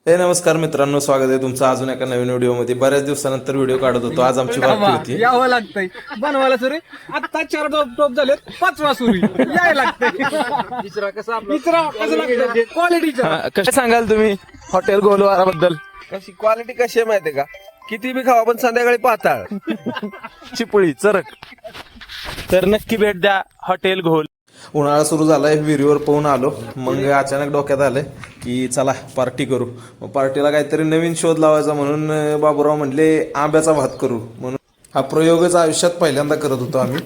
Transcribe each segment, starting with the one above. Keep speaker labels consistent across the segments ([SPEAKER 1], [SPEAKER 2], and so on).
[SPEAKER 1] हे नमस्कार मित्रांनो, स्वागत आहे तुमचं अजून एका नवीन व्हिडिओमध्ये. बऱ्याच दिवसानंतर व्हिडिओ काढत होतो. आज आमची पार्टी होती.
[SPEAKER 2] यावं लागतंय बनवायला सुरू. आता 4 टॉप झालेत, 5वा सुरू यायला लागतंय. तिसरा कसं लागतं क्वालिटीचा.
[SPEAKER 3] कसं सांगाल तुम्ही हॉटेल गोलवारा बद्दल?
[SPEAKER 4] कशी क्वालिटी कशी आहे माहितीये का? किती बी खावा पण संध्याकाळी पाताळ.
[SPEAKER 3] चिपळी चरक. तर नक्की भेट द्या हॉटेल घोल.
[SPEAKER 1] उन्हाळा सुरू झालाय, विहिरीवर पाहून आलो. मग अचानक डोक्यात आलं की चला पार्टी करू. मग पार्टीला काहीतरी नवीन शोध लावायचा म्हणून बाबूराव म्हणले आंब्याचा भात करू. म्हणून हा प्रयोगच आयुष्यात पहिल्यांदा करत होतो आम्ही.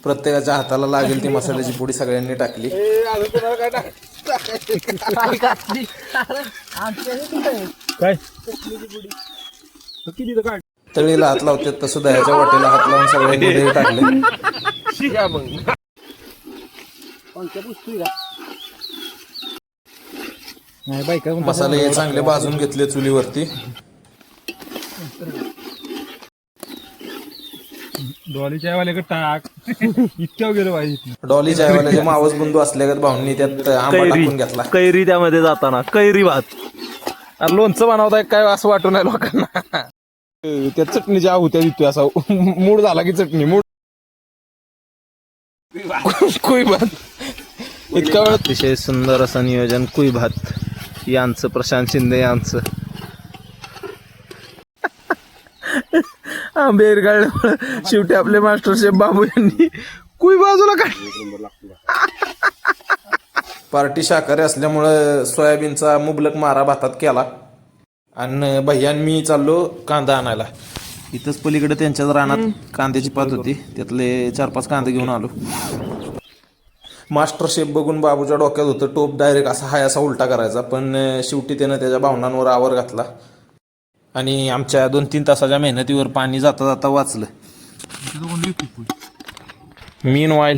[SPEAKER 1] प्रत्येकाच्या हाताला लागेल ती मसाल्याची पुडी सगळ्यांनी टाकली.
[SPEAKER 2] काय
[SPEAKER 1] तळीला हात लावतात तसं दह्याच्या वाटेला हात लावून सगळ्यांनी दही टाकले.
[SPEAKER 2] नाही बाई काय
[SPEAKER 1] मसाले हे चांगले भाजून घेतले चुलीवरती.
[SPEAKER 2] डॉलीच्या वाल्याकडे टाक. इतक्या गेलो पाहिजे.
[SPEAKER 1] डॉली चायवाल्याचे मावस बंधू असल्यागत भाऊंनी त्यात आंबा टाकून घेतला.
[SPEAKER 3] कैरी त्यामध्ये जाताना कैरी भात. अरे लोणचं बनवताय काय असं वाटू नाही लोकांना.
[SPEAKER 1] त्या चटणीच्या आहुत्या देतोय असा मूड झाला की चटणी मूड कुई भात इतका वेळ.
[SPEAKER 3] अतिशय सुंदर असं नियोजन कुई भात यांचं, प्रशांत शिंदे यांचं. आंबेर काढल्यामुळे शेवटी आपले मास्टर शेफ बाबू यांनी कुई बाजूला काढ.
[SPEAKER 1] पार्टी शाकाहारी असल्यामुळे सोयाबीनचा मुबलक मारा भातात केला. आणि भैयान मी चाललो कांदा आणायला. इथंच पलीकडे त्यांच्याच रानात कांद्याची पात होती, त्यातले 4-5 कांदे घेऊन आलो. मास्टर शेफ बघून बाबूच्या डोक्यात होतं टोप डायरेक्ट असा हाय असा उलटा करायचा, पण शेवटी त्यानं त्याच्या भावनांवर आवर घातला आणि आमच्या 2-3 तासाच्या मेहनतीवर पाणी जाता जाता वाचलं. मीन वाईल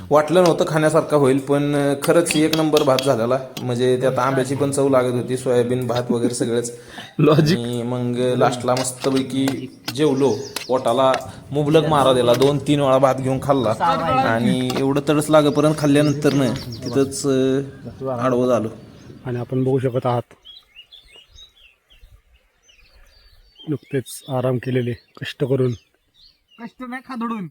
[SPEAKER 1] वाटलं नव्हतं खाण्यासारखा होईल, पण खरंच एक नंबर भात झालेला. म्हणजे त्यात आंब्याची पण चव लागत होती, सोयाबीन भात वगैरे सगळंच लॉजिक. मग लास्टला मस्तपैकी जेवलो. पोटाला मुबलक मारा दिला. 2-3 वेळा भात घेऊन खाल्ला आणि एवढं तडस लागेपर्यंत खाल्ल्यानंतर न तिथंच आडवं झालो.
[SPEAKER 2] आणि आपण बघू शकत आहात नुकतेच आराम केलेले, कष्ट करून, कष्ट नाही खादडून.